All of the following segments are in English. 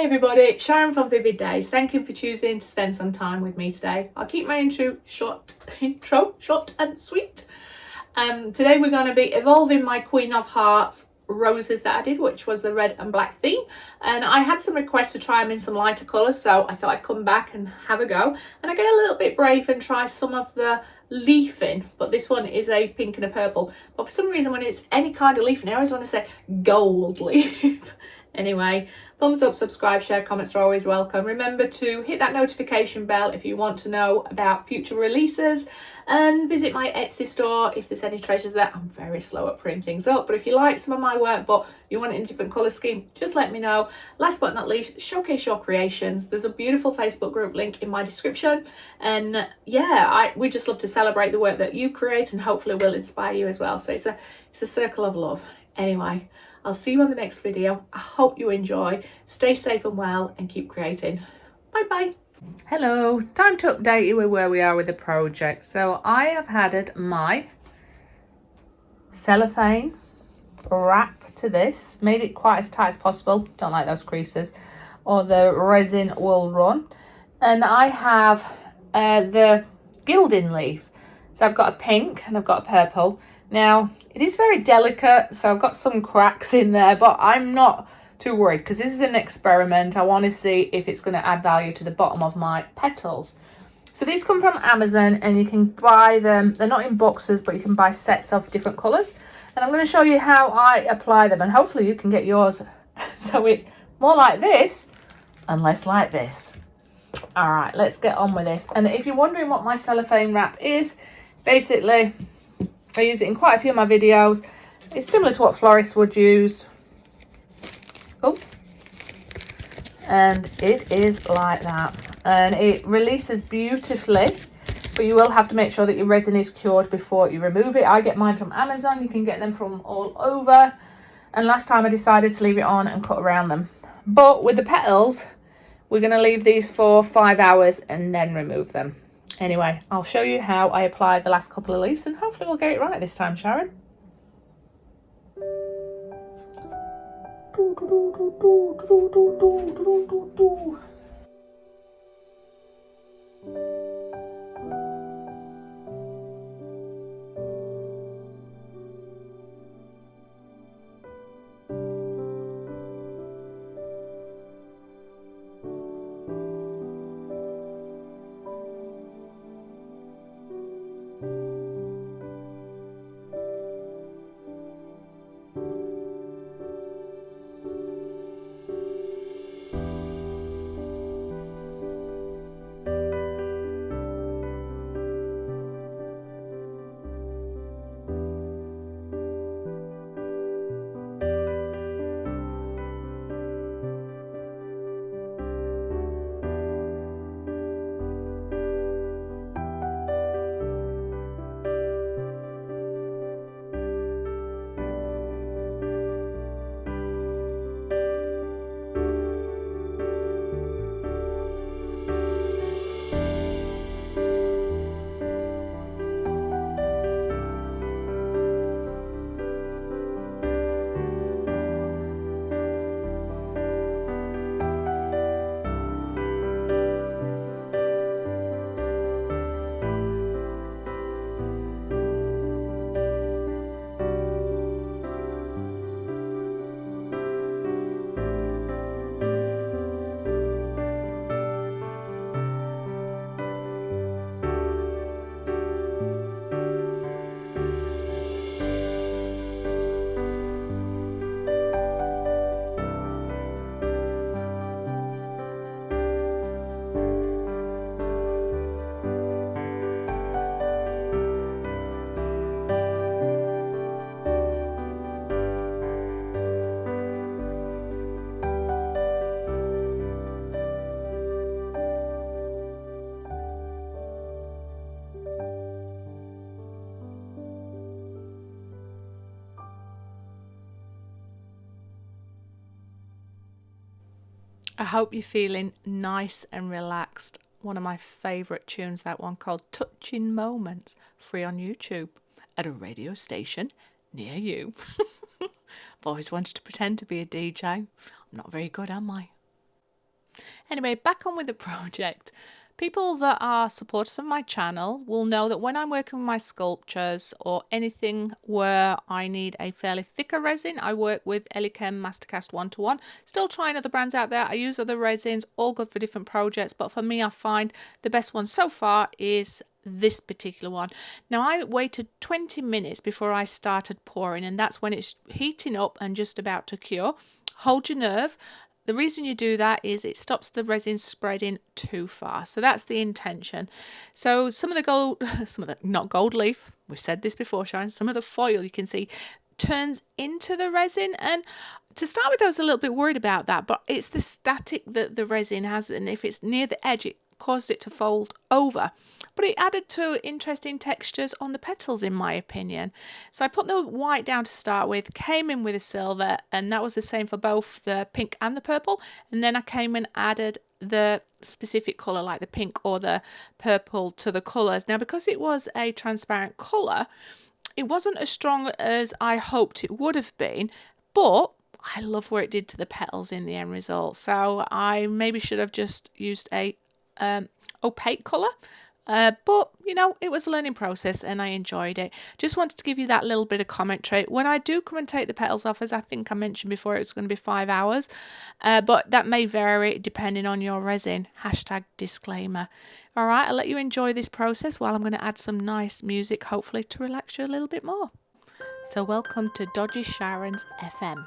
Hey everybody, Sharon from Vivid Days. Thank you for choosing to spend some time with me today. I'll keep my intro short and sweet. Today we're going to be evolving my Queen of Hearts roses that I did, which was the red and black theme, and I had some requests to try them in some lighter colours, so I thought I'd come back and have a go. And I get a little bit brave and try some of the leafing, but this one is a pink and a purple, but for some reason when it's any kind of leafing I always want to say gold leaf. Anyway, thumbs up, subscribe, share, comments are always welcome. Remember to hit that notification bell if you want to know about future releases, and visit my Etsy store if there's any treasures there. I'm very slow at putting things up, but if you like some of my work but you want it in a different colour scheme, just let me know. Last but not least, showcase your creations. There's a beautiful Facebook group link in my description, and yeah, we just love to celebrate the work that you create, and hopefully will inspire you as well. So it's a circle of love. Anyway, I'll see you on the next video. I hope you enjoy. Stay safe and well, and keep creating. Bye bye. Hello, time to update you with where we are with the project. So I have added my cellophane wrap to this, made it quite as tight as possible, don't like those creases, or the resin will run. And I have the gilding leaf. So I've got a pink and I've got a purple. Now, it is very delicate, so I've got some cracks in there, but I'm not too worried because this is an experiment. I want to see if it's going to add value to the bottom of my petals. So these come from Amazon, and you can buy them. They're not in boxes, but you can buy sets of different colours. And I'm going to show you how I apply them, and hopefully you can get yours so it's more like this and less like this. All right, let's get on with this. And if you're wondering what my cellophane wrap is, basically, I use it in quite a few of my videos. It's similar to what florists would use. Oh, and it is like that. And it releases beautifully, but you will have to make sure that your resin is cured before you remove it. I get mine from Amazon. You can get them from all over. And last time I decided to leave it on and cut around them. But with the petals, we're going to leave these for 5 hours and then remove them. Anyway, I'll show you how I apply the last couple of leaves, and hopefully we'll get it right this time, Sharon. I hope you're feeling nice and relaxed. One of my favourite tunes, that one called Touching Moments, free on YouTube at a radio station near you. I've always wanted to pretend to be a DJ. I'm not very good, am I? Anyway, back on with the project. People that are supporters of my channel will know that when I'm working with my sculptures or anything where I need a fairly thicker resin, I work with Elechem Mastercast 1-to-1. Still trying other brands out there. I use other resins, all good for different projects, but for me I find the best one so far is this particular one. Now I waited 20 minutes before I started pouring, and that's when it's heating up and just about to cure. Hold your nerve. The reason you do that is it stops the resin spreading too far. So that's the intention. So some of the gold, not gold leaf, we've said this before, Sharon, some of the foil you can see turns into the resin. And to start with, I was a little bit worried about that, but it's the static that the resin has. And if it's near the edge, it caused it to fold over. But it added to interesting textures on the petals, in my opinion. So I put the white down to start with, came in with a silver, and that was the same for both the pink and the purple. And then I came and added the specific colour, like the pink or the purple, to the colours. Now, because it was a transparent colour, it wasn't as strong as I hoped it would have been, but I love what it did to the petals in the end result. So I maybe should have just used a opaque colour. But, you know, it was a learning process and I enjoyed it. Just wanted to give you that little bit of commentary. When I do come and take the petals off, as I think I mentioned before, it's going to be 5 hours. But that may vary depending on your resin. Hashtag disclaimer. All right, I'll let you enjoy this process while I'm going to add some nice music, hopefully to relax you a little bit more. So welcome to Dodgy Sharon's FM.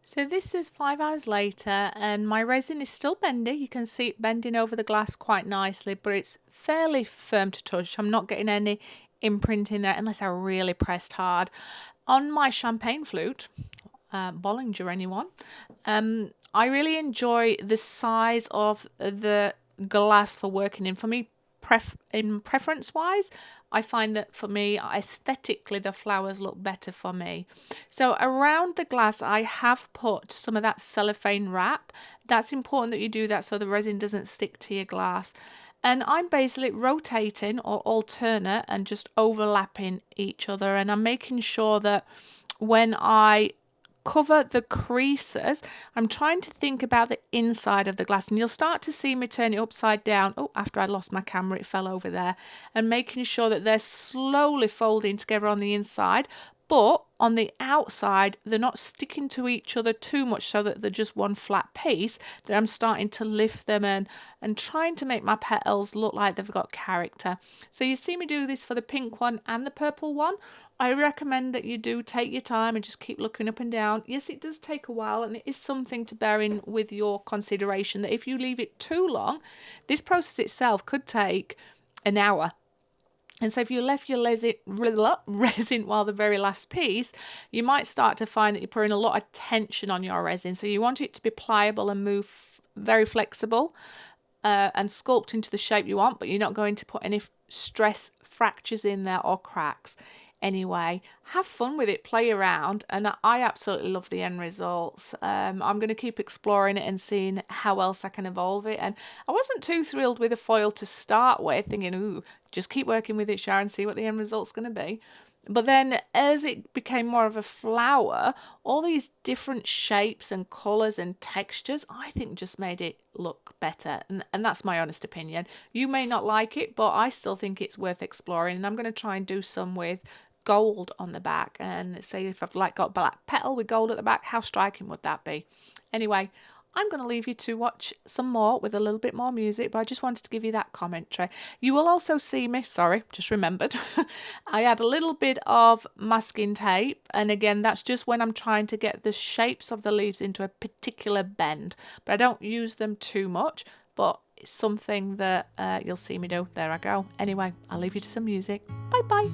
So this is 5 hours later and my resin is still bendy. You can see it bending over the glass quite nicely, but it's fairly firm to touch. I'm not getting any imprint in there unless I really pressed hard. On my champagne flute, Bollinger anyone, I really enjoy the size of the glass for working in. For me, preference wise, I find that for me aesthetically the flowers look better for me. So around the glass I have put some of that cellophane wrap. That's important that you do that so the resin doesn't stick to your glass. And I'm basically rotating or alternate and just overlapping each other, and I'm making sure that when I cover the creases, I'm trying to think about the inside of the glass, and you'll start to see me turn it upside down. Oh, after I lost my camera, it fell over there. And making sure that they're slowly folding together on the inside, but on the outside, they're not sticking to each other too much so that they're just one flat piece, that I'm starting to lift them and trying to make my petals look like they've got character. So you see me do this for the pink one and the purple one. I recommend that you do take your time and just keep looking up and down. Yes, it does take a while, and it is something to bear in with your consideration that if you leave it too long, this process itself could take an hour. And so if you left your resin while the very last piece, you might start to find that you're putting a lot of tension on your resin. So you want it to be pliable and move very flexible and sculpt into the shape you want, but you're not going to put any stress fractures in there or cracks. Anyway, have fun with it, play around, and I absolutely love the end results. I'm going to keep exploring it and seeing how else I can evolve it. And I wasn't too thrilled with the foil to start with, thinking, ooh, just keep working with it, Sharon, see what the end result's going to be. But then as it became more of a flower, all these different shapes and colours and textures, I think just made it look better. And that's my honest opinion. You may not like it, but I still think it's worth exploring. And I'm going to try and do some with gold on the back. And say if I've got black petal with gold at the back, how striking would that be? Anyway, I'm going to leave you to watch some more with a little bit more music, but I just wanted to give you that commentary. You will also see me, sorry, just remembered, I add a little bit of masking tape, and again, that's just when I'm trying to get the shapes of the leaves into a particular bend, but I don't use them too much, but it's something that you'll see me do. There I go. Anyway, I'll leave you to some music. Bye bye.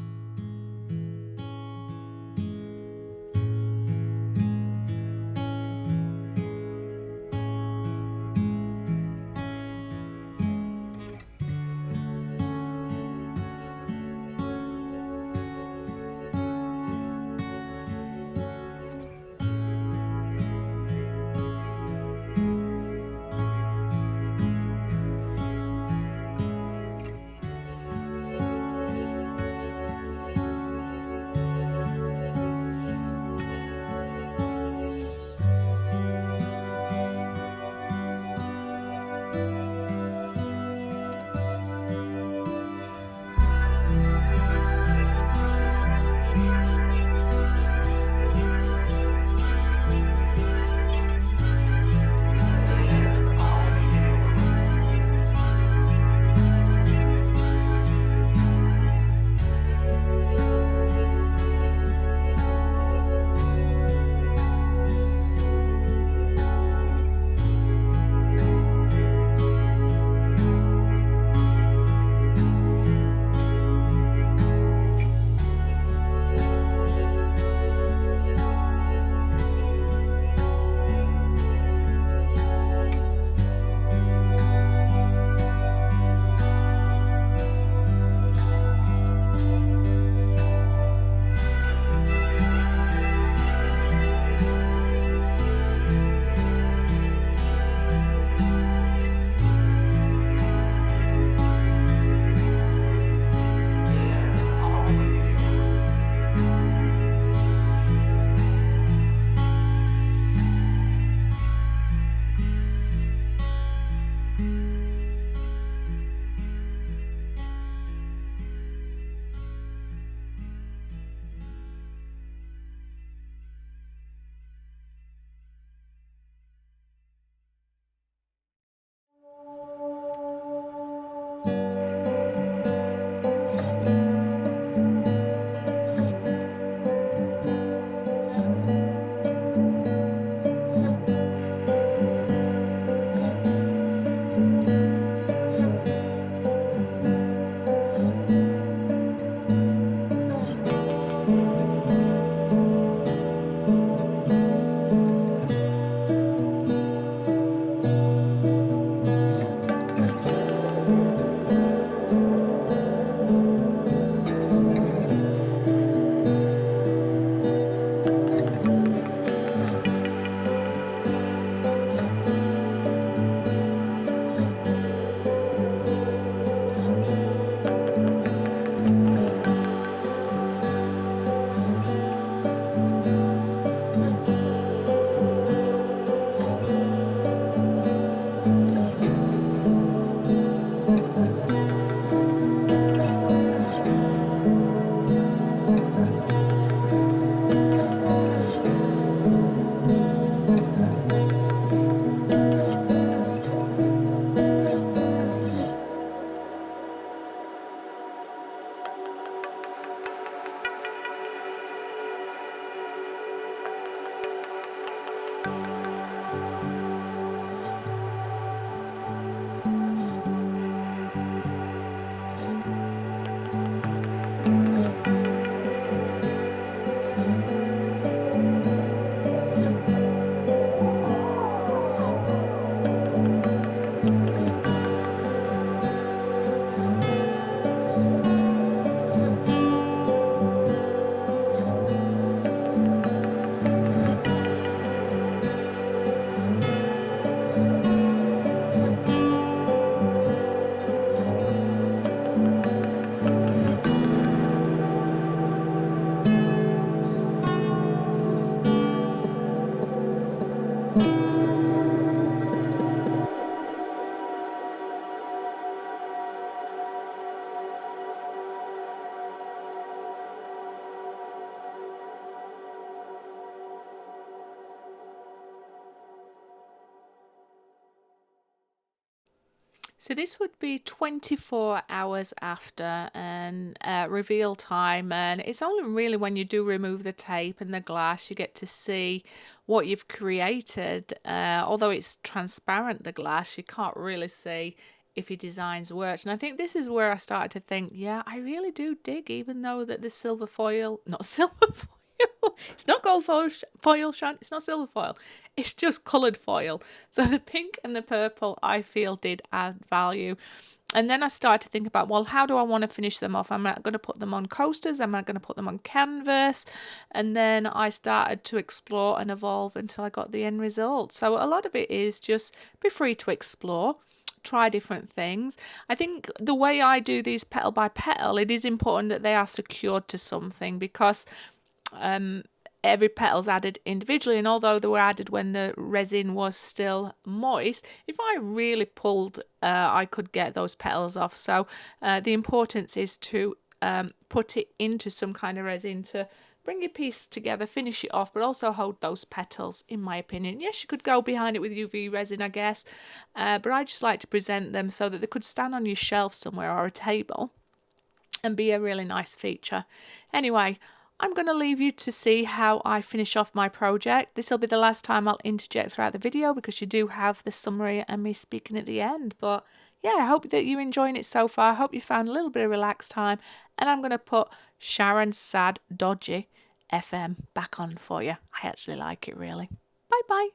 So this would be 24 hours after and reveal time, and it's only really when you do remove the tape and the glass you get to see what you've created. Although it's transparent, the glass, you can't really see if your designs worked. And I think this is where I started to think, yeah, I really do dig, even though that the silver foil, not silver foil, it's not gold foil, Sharon. It's not silver foil. It's just coloured foil. So the pink and the purple, I feel, did add value. And then I started to think about, well, how do I want to finish them off? Am I going to put them on coasters? Am I going to put them on canvas? And then I started to explore and evolve until I got the end result. So a lot of it is just be free to explore. Try different things. I think the way I do these petal by petal, it is important that they are secured to something, because every petal's added individually, and although they were added when the resin was still moist, if I really pulled, I could get those petals off. So the importance is to put it into some kind of resin to bring your piece together, finish it off, but also hold those petals, in my opinion. Yes, you could go behind it with UV resin, I guess, but I just like to present them so that they could stand on your shelf somewhere or a table and be a really nice feature. Anyway, I'm going to leave you to see how I finish off my project. This will be the last time I'll interject throughout the video, because you do have the summary and me speaking at the end. But yeah, I hope that you're enjoying it so far. I hope you found a little bit of relaxed time. And I'm going to put Sharon Sad Dodgy FM back on for you. I actually like it, really. Bye bye.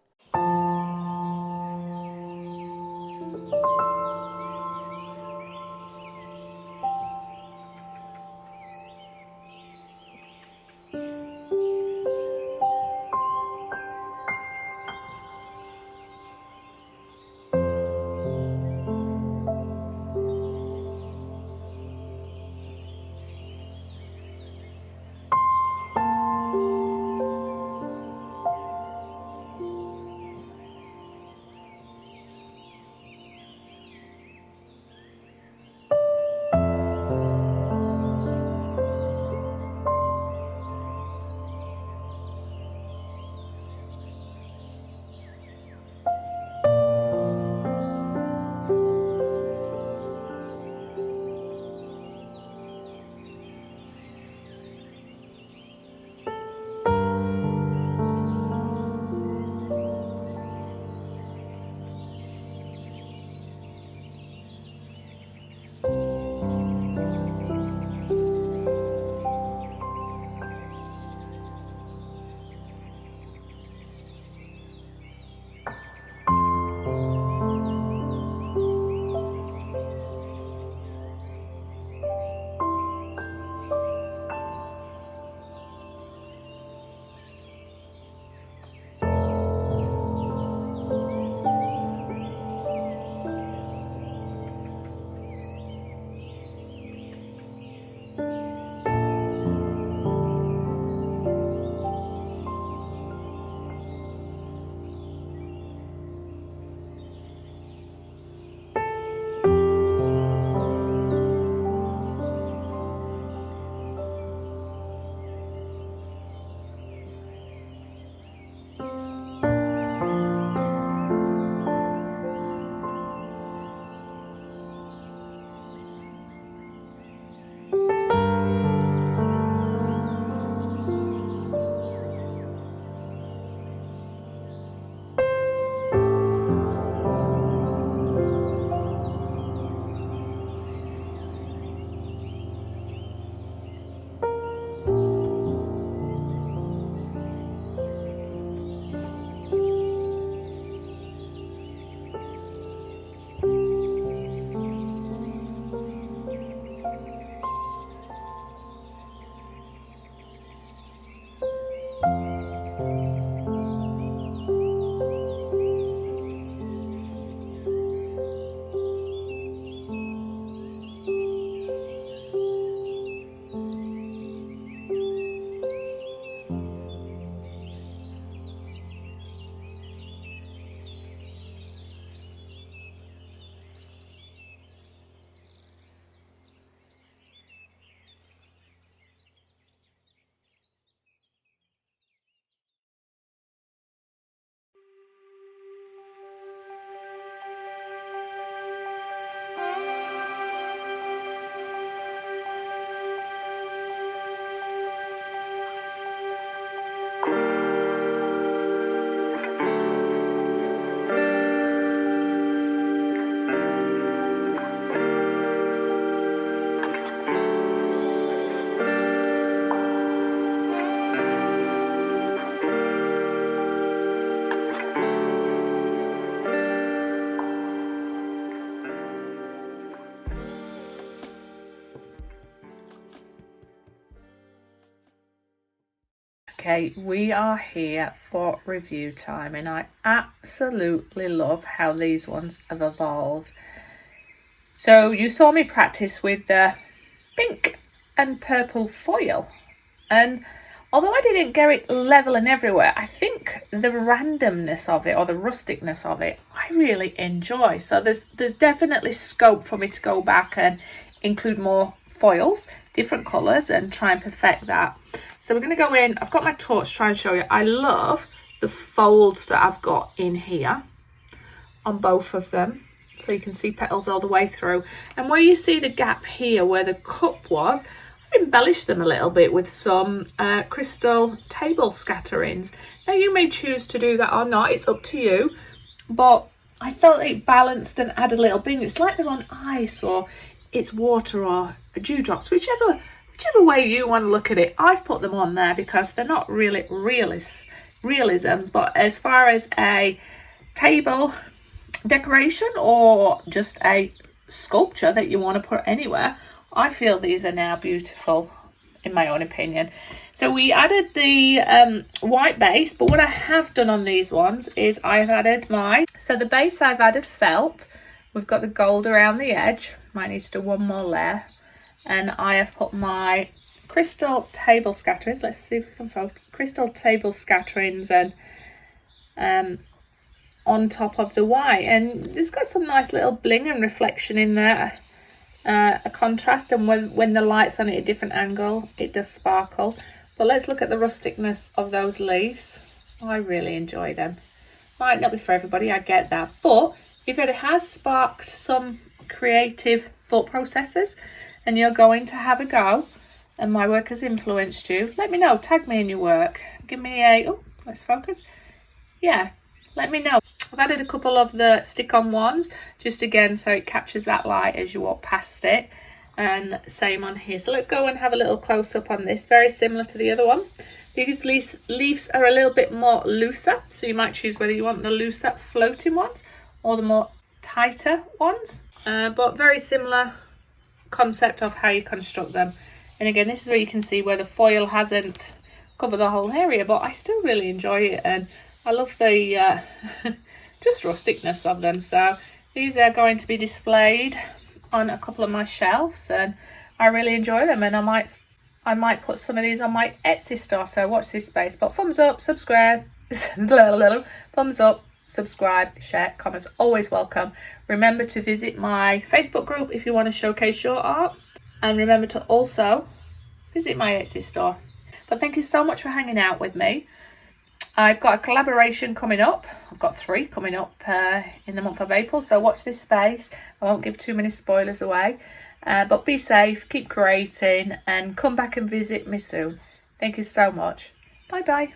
Okay, we are here for review time, and I absolutely love how these ones have evolved. So you saw me practice with the pink and purple foil, and although I didn't get it level and everywhere, I think the randomness of it, or the rusticness of it, I really enjoy. So there's definitely scope for me to go back and include more foils, different colours, and try and perfect that. So we're going to go in. I've got my torch to try and show you. I love the folds that I've got in here on both of them. So you can see petals all the way through. And where you see the gap here where the cup was, I've embellished them a little bit with some crystal table scatterings. Now you may choose to do that or not. It's up to you. But I felt it balanced and added a little bling. It's like they're on ice, or it's water, or dewdrops, whichever way you want to look at it. I've put them on there because they're not really realisms, but as far as a table decoration or just a sculpture that you want to put anywhere, I feel these are now beautiful in my own opinion. So we added the white base, but what I have done on these ones is I've added so the base I've added felt. We've got the gold around the edge. Might need to do one more layer. And I have put my crystal table scatterings. Let's see if we can focus. Crystal table scatterings and on top of the white. And it's got some nice little bling and reflection in there. A contrast, and when the light's on at a different angle, it does sparkle. But let's look at the rusticness of those leaves. I really enjoy them. Might not be for everybody, I get that. But if it has sparked some creative thought processes, and you're going to have a go, and my work has influenced you, let me know. Tag me in your work. Give me a, oh, let's focus. Yeah, let me know. I've added a couple of the stick-on ones, just again so it captures that light as you walk past it. And same on here. So let's go and have a little close-up on this. Very similar to the other one. These leaves are a little bit more looser, so you might choose whether you want the looser floating ones or the more tighter ones. But very similar concept of how you construct them. And again, this is where you can see where the foil hasn't covered the whole area, but I still really enjoy it, and I love the just rusticness of them. So these are going to be displayed on a couple of my shelves, and I really enjoy them, and I might put some of these on my Etsy store, so watch this space. But thumbs up, subscribe, thumbs up, subscribe, share, comments, always welcome. Remember to visit my Facebook group if you want to showcase your art, and remember to also visit my Etsy store. But thank you so much for hanging out with me. I've got a collaboration coming up. I've got 3 coming up in the month of April, so watch this space. I won't give too many spoilers away, but be safe, keep creating, and come back and visit me soon. Thank you so much. Bye bye.